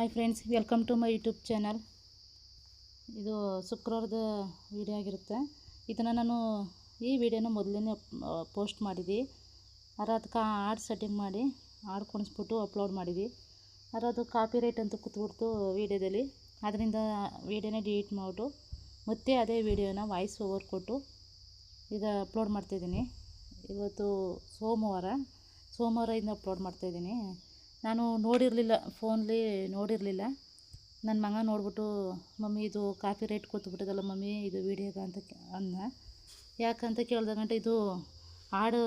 Hi friends, welcome to my YouTube channel. ಇದು ಶುಕ್ರವಾರದ video ಆಗಿರುತ್ತೆ. ಇದನ್ನು ನಾನು ಈ ವಿಡಿಯೋನ ಮೊದಲೇ ಪೋಸ್ಟ್ ಮಾಡಿದ್ದೆ. ಅದಕ್ಕೆ ಹಾಡು ಸೆಟ್ಟಿಂಗ್ ಮಾಡಿ ಹಾಡು ಕುಣಿಸ್ಬಿಟ್ಟು ಅಪ್ಲೋಡ್ ಮಾಡಿದ್ದೆ. ಅದು ಕಾಪಿ ರೈಟ್ ಅಂತ ಕೂತ್ಬಿಡ್ತು ವಿಡಿಯೋದಲ್ಲಿ. ಅದರಿಂದ ವಿಡಿಯೋನ ಡಿಲೀಟ್ ಮಾಡಿಬಿಟ್ಟು ಮತ್ತೆ ಅದೇ ವಿಡಿಯೋನ ವಾಯ್ಸ್ ಓವರ್ ಕೊಟ್ಟು ಈಗ ಅಪ್ಲೋಡ್ ಮಾಡ್ತಾಯಿದ್ದೀನಿ. ಇವತ್ತು ಸೋಮವಾರ ಇಂದ ಅಪ್ಲೋಡ್ ಮಾಡ್ತಾಯಿದ್ದೀನಿ. ನಾನು ನೋಡಿರಲಿಲ್ಲ, ಫೋನಲ್ಲಿ ನೋಡಿರಲಿಲ್ಲ. ನನ್ನ ಮಗ ನೋಡ್ಬಿಟ್ಟು, ಮಮ್ಮಿ ಇದು ಕಾಪಿ ರೈಟ್ ಕೂತ್ಬಿಟ್ಟದಲ್ಲ ಮಮ್ಮಿ ಇದು ವೀಡಿಯೋಗೆ ಅಂತ ಅಂದ. ಯಾಕಂತ ಕೇಳ್ದಾಗಂಟ ಇದು ಹಾಡು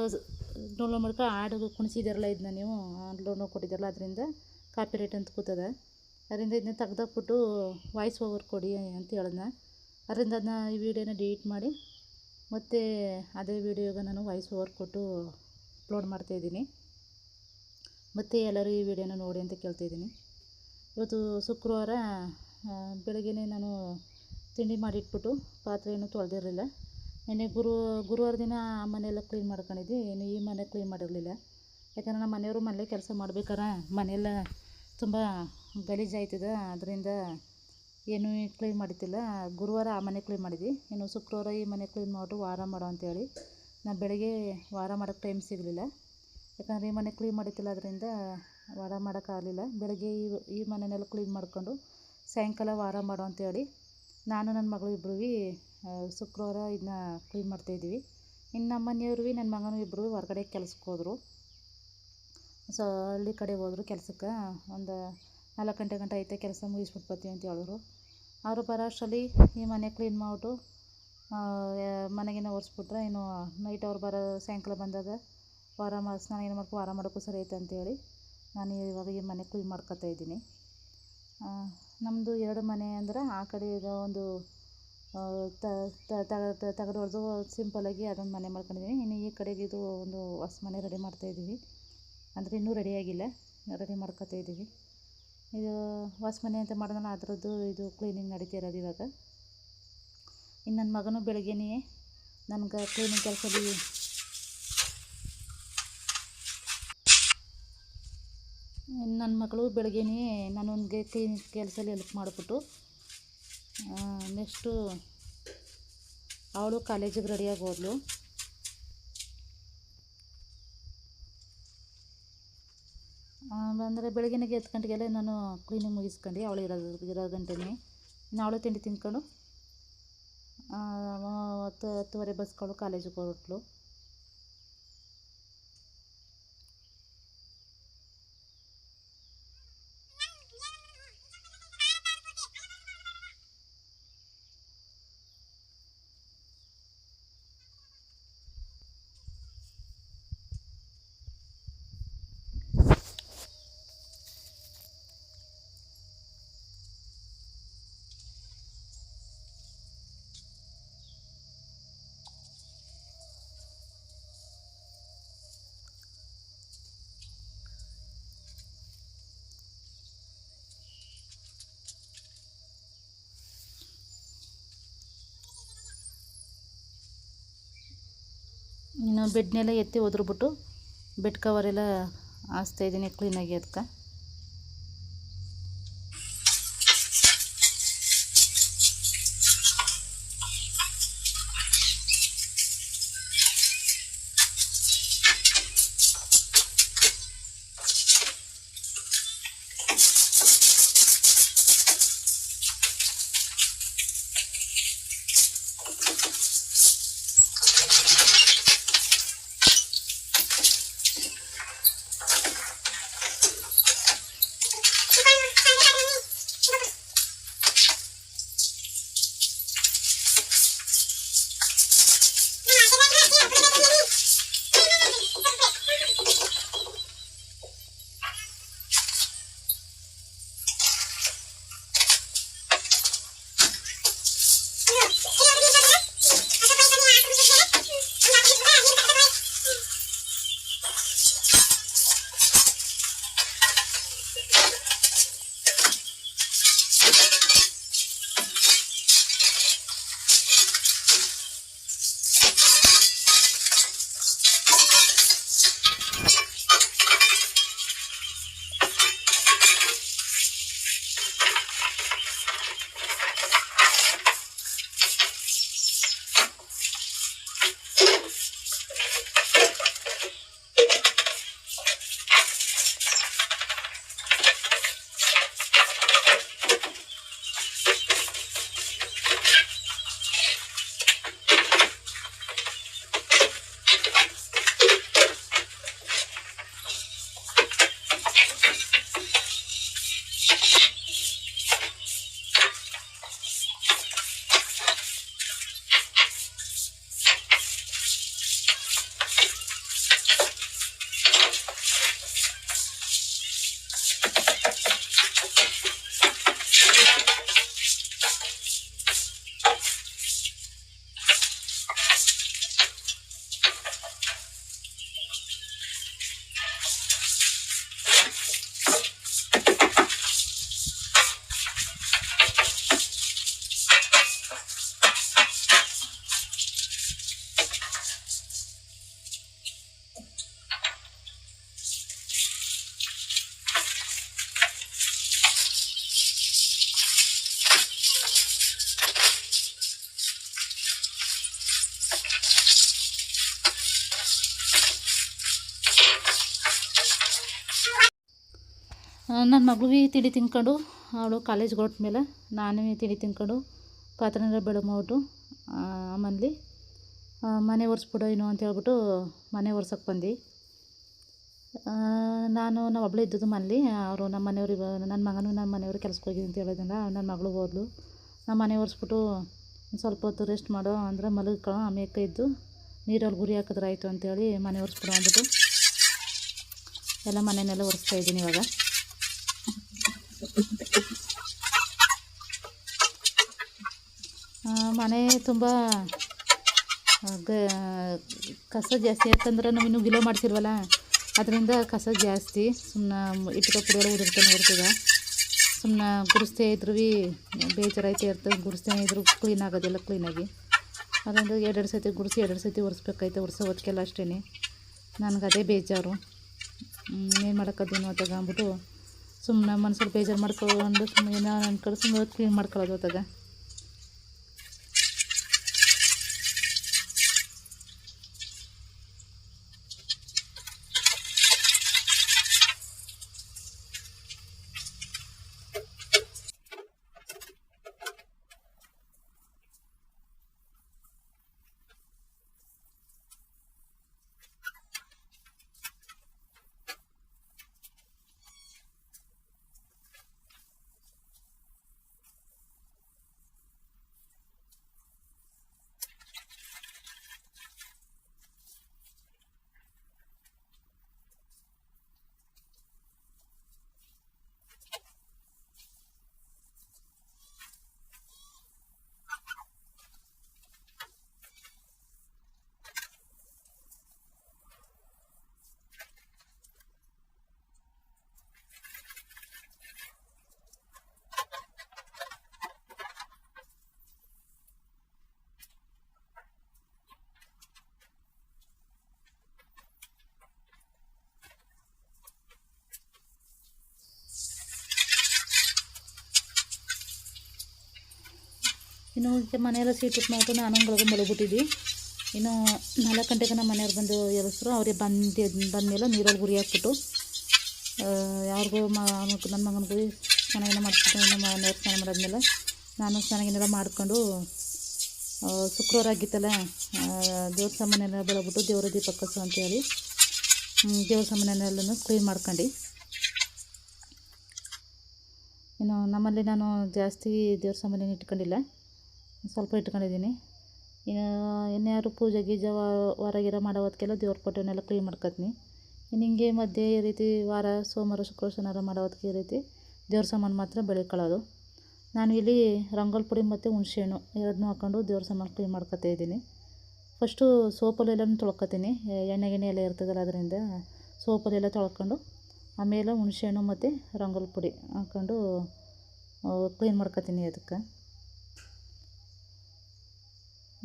ಡೌನ್ಲೋಡ್ ಮಾಡ್ಕೊ ಹಾಡು ಕುಣಿಸಿದಾರಲ್ಲ, ಇದನ್ನ ನೀವು ಡೌನ್ಲೋಡ್ ಕೊಟ್ಟಿದ್ದಾರಲ್ಲ, ಅದರಿಂದ ಕಾಪಿ ರೈಟ್ ಅಂತ ಕೂತದ. ಅದರಿಂದ ಇದನ್ನ ತೆಗ್ದಾಕ್ಬಿಟ್ಟು ವಾಯ್ಸ್ ಓವರ್ ಕೊಡಿ ಅಂತ ಹೇಳಿದ್ನ. ಅದರಿಂದ ಅದನ್ನ ಈ ವಿಡಿಯೋನ ಡಿಲೀಟ್ ಮಾಡಿ ಮತ್ತು ಅದೇ ವಿಡಿಯೋಗೆ ನಾನು ವಾಯ್ಸ್ ಓವರ್ ಕೊಟ್ಟು ಅಪ್ಲೋಡ್ ಮಾಡ್ತಾಯಿದ್ದೀನಿ. ಮತ್ತು ಎಲ್ಲರೂ ಈ ವಿಡಿಯೋನ ನೋಡಿ ಅಂತ ಕೇಳ್ತಾಯಿದ್ದೀನಿ. ಇವತ್ತು ಶುಕ್ರವಾರ ಬೆಳಗ್ಗೆನೇ ನಾನು ತಿಂಡಿ ಮಾಡಿಟ್ಬಿಟ್ಟು ಪಾತ್ರೆ ಏನೂ ತೊಳೆದಿರಲಿಲ್ಲ. ನೆನ್ನೆ ಗುರುವಾರ ದಿನ ಆ ಮನೆಯೆಲ್ಲ ಕ್ಲೀನ್ ಮಾಡ್ಕೊಂಡಿದ್ದೆ. ಇನ್ನು ಈ ಮನೆ ಕ್ಲೀನ್ ಮಾಡಿರಲಿಲ್ಲ. ಯಾಕಂದರೆ ನಮ್ಮ ಮನೆಯವರು ಮನೇಲೆ ಕೆಲಸ ಮಾಡ್ಬೇಕಾರೆ ಮನೆಯೆಲ್ಲ ತುಂಬ ಗಲೀಜಾಯ್ತದೆ. ಅದರಿಂದ ಏನೂ ಕ್ಲೀನ್ ಮಾಡಿದ್ದಿಲ್ಲ. ಗುರುವಾರ ಆ ಮನೆ ಕ್ಲೀನ್ ಮಾಡಿದ್ವಿ. ಇನ್ನು ಶುಕ್ರವಾರ ಈ ಮನೆ ಕ್ಲೀನ್ ಮಾಡಿಬಿಟ್ಟು ವಾರ ಮಾಡೋ ಅಂತೇಳಿ ನಾನು ಬೆಳಗ್ಗೆ ವಾರ ಮಾಡೋಕ್ಕೆ ಟೈಮ್ ಸಿಗಲಿಲ್ಲ. ಯಾಕಂದರೆ ಈ ಮನೆ ಕ್ಲೀನ್ ಮಾಡಿದ್ದಿಲ್ಲ, ಅದರಿಂದ ವಾರ ಮಾಡೋಕ್ಕಾಗಲಿಲ್ಲ. ಬೆಳಗ್ಗೆ ಈ ಮನೆಯೆಲ್ಲ ಕ್ಲೀನ್ ಮಾಡ್ಕೊಂಡು ಸಾಯಂಕಾಲ ವಾರ ಮಾಡೋ ಅಂತೇಳಿ ನಾನು ನನ್ನ ಮಗಳು ಇಬ್ಬರೂ ಶುಕ್ರವಾರ ಇದನ್ನ ಕ್ಲೀನ್ ಮಾಡ್ತಾಯಿದ್ವಿ. ಇನ್ನು ನಮ್ಮ ಮನೆಯವ್ರು ನನ್ನ ಮಗನೂ ಇಬ್ಬರು ಹೊರಗಡೆ ಕೆಲ್ಸಕ್ಕೆ ಹೋದರು. ಹಳ್ಳಿ ಕಡೆ ಹೋದರು ಕೆಲಸಕ್ಕೆ. ಒಂದು 4 ಗಂಟೆ ಐತೆ ಕೆಲಸ ಮುಗಿಸ್ಬಿಟ್ಟು ಬರ್ತೀವಿ ಅಂತ ಹೇಳಿದ್ರು. ಅವರು ಬರೋ ಅಷ್ಟರಲ್ಲಿ ಈ ಮನೆ ಕ್ಲೀನ್ ಮಾಡಿಬಿಟ್ಟು ಮನೆಗಿನ್ನ ಒರೆಸ್ಬಿಟ್ರೆ ಇನ್ನು ನೈಟ್ ಅವ್ರು ಬರೋ ಸಾಯಂಕಾಲ ಬಂದಾಗ ಸ್ನಾನ ಏನು ಮಾಡ್ಕೊ ವಾರ ಮಾಡೋಕ್ಕೂ ಸರಿ ಐತೆ ಅಂತೇಳಿ ನಾನು ಇವಾಗ ಈ ಮನೆ ಕ್ಲೀನ್ ಮಾಡ್ಕೊತಾಯಿದ್ದೀನಿ. ನಮ್ಮದು 2 ಮನೆ ಅಂದರೆ ಆ ಕಡೆ ಈಗ ಒಂದು ತಗಡು ಹೊಡೆದು ಸಿಂಪಲ್ಲಾಗಿ ಅದೊಂದು ಮನೆ ಮಾಡ್ಕೊಂಡಿದ್ದೀನಿ. ಇನ್ನು ಈ ಕಡೆಗೆ ಇದು ಒಂದು ಹೊಸ ಮನೆ ರೆಡಿ ಮಾಡ್ತಾಯಿದ್ದೀವಿ. ಅಂದರೆ ಇನ್ನೂ ರೆಡಿಯಾಗಿಲ್ಲ, ರೆಡಿ ಮಾಡ್ಕೊತಾಯಿದ್ದೀವಿ. ಇದು ಹೊಸ ಮನೆ ಅಂತ ಮಾಡಿದ್ನಲ್ಲ, ಅದರದ್ದು ಇದು ಕ್ಲೀನಿಂಗ್ ನಡೀತಿರೋದು ಇವಾಗ. ಇನ್ನು ನನ್ನ ಮಗನೂ ಬೆಳಗ್ಗೆನೇ ನನಗೆ ಕ್ಲೀನಿಂಗ್ ಕೆಲಸದಲ್ಲಿ ನನ್ನ ಮಗಳು ಬೆಳಗ್ಗೆನೇ ನನಗೆ ಕ್ಲೀನ್ ಕೆಲಸದಲ್ಲಿ ಹೆಲ್ಪ್ ಮಾಡಿಬಿಟ್ಟು ನೆಕ್ಸ್ಟು ಅವಳು ಕಾಲೇಜಿಗೆ ರೆಡಿಯಾಗಿ ಹೋದ್ಲು. ಅಂದರೆ ಬೆಳಗ್ಗೆನೇ 10 ಗಂಟೆಗೆಲ್ಲ ನಾನು ಕ್ಲೀನಿಂಗ್ ಮುಗಿಸ್ಕೊಂಡು ಅವಳು ಇರೋ ಗಂಟೆನೇ ಇನ್ನು ಅವಳು ತಿಂಡಿ ತಿಂದ್ಕೊಂಡು 10:30 ಬಸ್ಗಳು ಕಾಲೇಜಿಗೆ ಹೊರಟ್ಲು. ಇನ್ನು ಬೆಡ್ನೆಲ್ಲ ಎತ್ತಿ ಒದ್ರುಬಿಟ್ಟು ಬೆಡ್ ಕವರೆಲ್ಲ ಹಾಸ್ತಾಯಿದ್ದೀನಿ ಕ್ಲೀನಾಗಿ. ಅದಕ್ಕೆ ನನ್ನ ಮಗುವಿಗೆ ತಿಂಡಿ ತಿನ್ಕೊಂಡು ಅವಳು ಕಾಲೇಜ್ಗೆ ಹೊರಟ ಮೇಲೆ ನಾನೇ ತಿಂಡಿ ತಿನ್ಕೊಂಡು ಪಾತ್ರೆನೆಲ್ಲ ಬೆಳಗ್ಗೆ ಮಾಡ್ಬಿಟ್ಟು ಆಮೇಲೆ ಮನೆ ಒರೆಸ್ಬಿಡು ಏನು ಅಂತ ಹೇಳ್ಬಿಟ್ಟು ಮನೆ ಒರ್ಸೋಕ್ಕೆ ಬಂದು ನಾವು ಒಬ್ಬಳೇ ಇದ್ದದ್ದು ಮನೇಲಿ. ಅವರು ನಮ್ಮ ಮನೆಯವ್ರು ನನ್ನ ಮನೆಯವರು ಕೆಲ್ಸಕ್ಕೆ ಹೋಗಿದ್ದು ಅಂತ ಹೇಳಿದ್ನಲ್ಲ, ನನ್ನ ಮಗಳು ಹೋದ್ಲು. ನಮ್ಮ ಮನೆ ಒರೆಸ್ಬಿಟ್ಟು ಸ್ವಲ್ಪ ಹೊತ್ತು ರೆಸ್ಟ್ ಮಾಡೋ ಅಂದರೆ ಮಲಗ್ಕೊಳ್ಳೋ, ಆಮೇಲೆ ಇದ್ದು ನೀರಲ್ಲಿ ಗುರಿ ಹಾಕಿದ್ರೆ ಆಯಿತು ಅಂತೇಳಿ ಮನೆ ಒರೆಸ್ಬಿಡು ಅಂದ್ಬಿಟ್ಟು ಎಲ್ಲ ಮನೆಯನ್ನೆಲ್ಲ ಒರೆಸ್ತಾಯಿದ್ದೀನಿ ಇವಾಗ. ಮನೆ ತುಂಬ ಕಸ ಜಾಸ್ತಿ, ಯಾಕಂದ್ರೆ ನಾವು ಇನ್ನೂ ಗಿಲೋ ಮಾಡ್ತಿರ್ವಲ್ಲ, ಅದರಿಂದ ಕಸ ಜಾಸ್ತಿ. ಸುಮ್ಮನೆ ಇಟ್ಕೊ ಪುಡಿ ಎಲ್ಲ ಉದುರ್ತಾನೆ ಇರ್ತದೆ. ಸುಮ್ಮನೆ ಗುಡಿಸ್ತಾ ಇದ್ರೂ ಬೇಜಾರಾಯ್ತಾ ಇರ್ತದೆ, ಗುಡಿಸ್ತಾನೆ ಇದ್ರೂ ಕ್ಲೀನ್ ಆಗೋದಿಲ್ಲ ಕ್ಲೀನಾಗಿ. ಅದರಿಂದ ಎರಡು ಸತಿ ಗುಡಿಸಿ ಎರಡು ಸತಿ ಒರೆಸ್ಬೇಕಾಯ್ತು. ಒರೆಸೋ ಹೊತ್ತಿಗೆಲ್ಲ ಅಷ್ಟೇ ನನಗೆ ಅದೇ ಬೇಜಾರು. ಏನು ಮಾಡೋಕ್ಕದೇನು ಹೊತ್ತಾಗ ಅಂದ್ಬಿಟ್ಟು ಸುಮ್ಮನೆ ಮನ್ಸಲ್ಲಿ ಬೇಜಾರು ಮಾಡ್ಕೊಂಡು ಸುಮ್ಮನೆ ಏನೋ ಅಂದ್ಕೊಂಡು ಸುಮ್ಮನೆ ಕ್ಲೀನ್ ಮಾಡ್ಕೊಳ್ಳೋದು ಹೊತ್ತಾಗ. ಇನ್ನು ಮನೆಯೆಲ್ಲ ಸೀಟ್ ಮಾಡ್ಬಿಟ್ಟು ನಾನು ಒಳಗೆ ಮಲಗಿಬಿಟ್ಟಿದ್ವಿ. ಇನ್ನು 4 ಗಂಟೆಗೆ ನಮ್ಮ ಮನೆಯವ್ರು ಬಂದು ಎಬ್ಬಿಸ್ರು. ಅವ್ರಿಗೆ ಬಂದಮೇಲೆ ನೀರಲ್ಲಿ ಗುರಿ ಹಾಕ್ಬಿಟ್ಟು ಯಾರಿಗೂ ನನ್ನ ಮಗನಿಗೂ ಸ್ನಾನ ಮಾಡಿಸ್ಬಿಟ್ಟು ನಮ್ಮ ಮನೆಯವ್ರು ಸ್ನಾನ ಮಾಡಾದ್ಮೇಲೆ ನಾನು ಸ್ನಾನ ಮಾಡ್ಕೊಂಡು ಶುಕ್ರವಾರ ಆಗಿತ್ತಲ್ಲ, ದೇವ್ರ ಸಾಮಾನೆಲ್ಲ ಬೆಳಗ್ಬಿಟ್ಟು ದೇವರ ದೀಪ ಕಸು ಅಂತೇಳಿ ದೇವ್ರ ಸಾಮಾನೆಲ್ಲನೂ ಕ್ಲೀನ್ ಮಾಡ್ಕೊಂಡು, ಇನ್ನು ನಮ್ಮಲ್ಲಿ ನಾನು ಜಾಸ್ತಿ ದೇವ್ರ ಸಾಮಾನೇನು ಇಟ್ಕೊಂಡಿಲ್ಲ, ಸ್ವಲ್ಪ ಇಟ್ಕೊಂಡಿದ್ದೀನಿ. ಇನ್ಯಾರು ಪೂಜೆ ಗೀಜೆ ಹೊರಗಿರ ಮಾಡೋ ಹೊತ್ತಿಗೆಲ್ಲ ದೇವ್ರ ಪಟ್ಟೆನೆಲ್ಲ ಕ್ಲೀನ್ ಮಾಡ್ಕೊತೀನಿ. ಇನ್ನು ಹಿಂಗೆ ಮಧ್ಯೆ ಈ ರೀತಿ ವಾರ ಸೋಮವಾರ ಶುಕ್ರವಾರ ಶನಿವಾರ ಮಾಡೋ ಹೊತ್ತಿಗೆ ಈ ರೀತಿ ದೇವ್ರ ಸಾಮಾನು ಮಾತ್ರ ಬೆಳ್ಕೊಳ್ಳೋದು. ನಾನು ಇಲ್ಲಿ ರಂಗೋಲಿ ಪುಡಿ ಮತ್ತು ಹುಣಸೆಹಣ್ಣು ಎರಡನ್ನೂ ಹಾಕ್ಕೊಂಡು ದೇವ್ರ ಸಾಮಾನು ಕ್ಲೀನ್ ಮಾಡ್ಕೊತಾ ಇದ್ದೀನಿ. ಫಸ್ಟು ಸೋಪಲ್ಲೆಲ್ಲನೂ ತೊಳ್ಕೊತೀನಿ, ಎಣ್ಣೆ ಎಲ್ಲ ಇರ್ತದಲ್ಲ, ಅದರಿಂದ ಸೋಪಲ್ಲೆಲ್ಲ ತೊಳ್ಕೊಂಡು ಆಮೇಲೆ ಹುಣಸೆಹಣ್ಣು ಮತ್ತು ರಂಗೋಲಿ ಪುಡಿ ಹಾಕ್ಕೊಂಡು ಕ್ಲೀನ್ ಮಾಡ್ಕೊತೀನಿ. ಅದಕ್ಕೆ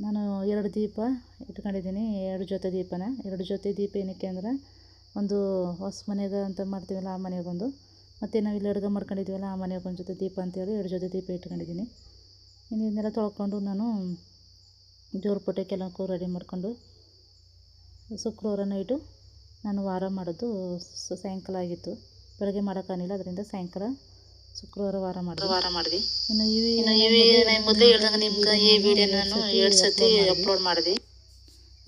ನಾನು 2 ದೀಪ ಇಟ್ಕೊಂಡಿದ್ದೀನಿ, 2 ಜೊತೆ ದೀಪನ. 2 ಜೊತೆ ದೀಪ ಏನಕ್ಕೆ ಅಂದರೆ, ಒಂದು ಹೊಸ ಮನೆಗೆ ಅಂತ ಮಾಡ್ತೀವಲ್ಲ ಆ ಮನೆಗೊಂದು, ಮತ್ತು ನಾವು ಇಲ್ಲಿ ಅಡುಗೆ ಮಾಡ್ಕೊಂಡಿದ್ದೀವಲ್ಲ ಆ ಮನೆಗೊಂದು ಜೊತೆ ದೀಪ ಅಂತೇಳಿ 2 ಜೊತೆ ದೀಪ ಇಟ್ಕೊಂಡಿದ್ದೀನಿ. ಇನ್ನು ಇದನ್ನೆಲ್ಲ ತೊಳ್ಕೊಂಡು ನಾನು ದೇವ್ರ ಪುಟ್ಟಕ್ಕೆಲ್ಲಕ್ಕೂ ರೆಡಿ ಮಾಡ್ಕೊಂಡು ಶುಕ್ರವಾರ ನೈಟು ನಾನು ವಾರ ಮಾಡೋದು ಸಾಯಂಕಾಲ ಆಗಿತ್ತು. ಬೆಳಗ್ಗೆ ಮಾಡೋಕ್ಕಾಗಿಲ್ಲ, ಅದರಿಂದ ಸಾಯಂಕಾಲ ಶುಕ್ರವಾರ ವಾರ ಮಾಡಿದ್ವಿ. ಇನ್ನು ಮೊದಲೇ ಹೇಳ್ದಂಗೆ ನಿಮ್ಗೆ ಈ ವಿಡಿಯೋ ನಾನು 2 ಸತಿ ಅಪ್ಲೋಡ್ ಮಾಡಿದೆ.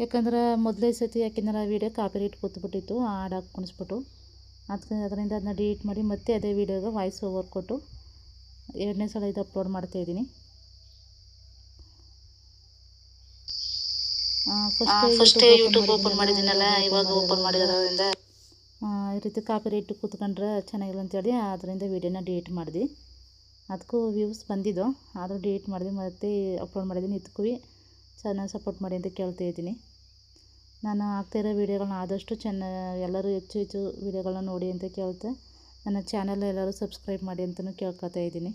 ಯಾಕಂದ್ರೆ ಮೊದಲೇ ಸತಿ ಯಾಕೆಂದ್ರೆ ಆ ವಿಡಿಯೋ ಕಾಪಿರೈಟ್ ಕೂತ್ಬಿಟ್ಟಿತ್ತು, ಹಾಡಾಗಿ ಕುಣಿಸ್ಬಿಟ್ಟು ಅದರಿಂದ ಅದನ್ನ ಡಿಲೀಟ್ ಮಾಡಿ ಮತ್ತೆ ಅದೇ ವಿಡಿಯೋಗೆ ವಾಯ್ಸ್ ಓವರ್ ಕೊಟ್ಟು 2ನೇ ಸಲ ಇದು ಅಪ್ಲೋಡ್ ಮಾಡ್ತಾಯಿದ್ದೀನಿ. ಫಸ್ಟೇ ಯೂಟ್ಯೂಬ್ ಓಪನ್ ಮಾಡಿದ್ದೀನಲ್ಲ, ಇವಾಗ ಓಪನ್ ಮಾಡಿರೋದ್ರಿಂದ ಈ ರೀತಿ ಕಾಪಿರೈಟ್ ಕೂತ್ಕೊಂಡ್ರೆ ಚೆನ್ನಾಗಿಲ್ಲ ಅಂತೇಳಿ ಅದರಿಂದ ವೀಡಿಯೋನ ಡಿಲೀಟ್ ಮಾಡಿದೆ. ಅದಕ್ಕೂ ವ್ಯೂಸ್ ಬಂದಿದ್ದು, ಆದರೂ ಡಿಲೀಟ್ ಮಾಡಿದೆ, ಮತ್ತೆ ಅಪ್ಲೋಡ್ ಮಾಡಿದ್ದೀನಿ. ಇದಕ್ಕೂ ಚೆನ್ನಾಗಿ ಸಪೋರ್ಟ್ ಮಾಡಿ ಅಂತ ಕೇಳ್ತಾ ಇದ್ದೀನಿ. ನಾನು ಹಾಕ್ತಾಯಿರೋ ವೀಡಿಯೋಗಳನ್ನ ಆದಷ್ಟು ಎಲ್ಲರೂ ಹೆಚ್ಚು ವೀಡಿಯೋಗಳನ್ನ ನೋಡಿ ಅಂತ ಕೇಳ್ತಾ, ನನ್ನ ಚಾನಲ್ ಎಲ್ಲರೂ ಸಬ್ಸ್ಕ್ರೈಬ್ ಮಾಡಿ ಅಂತಲೂ ಕೇಳ್ಕೊತಾ ಇದ್ದೀನಿ.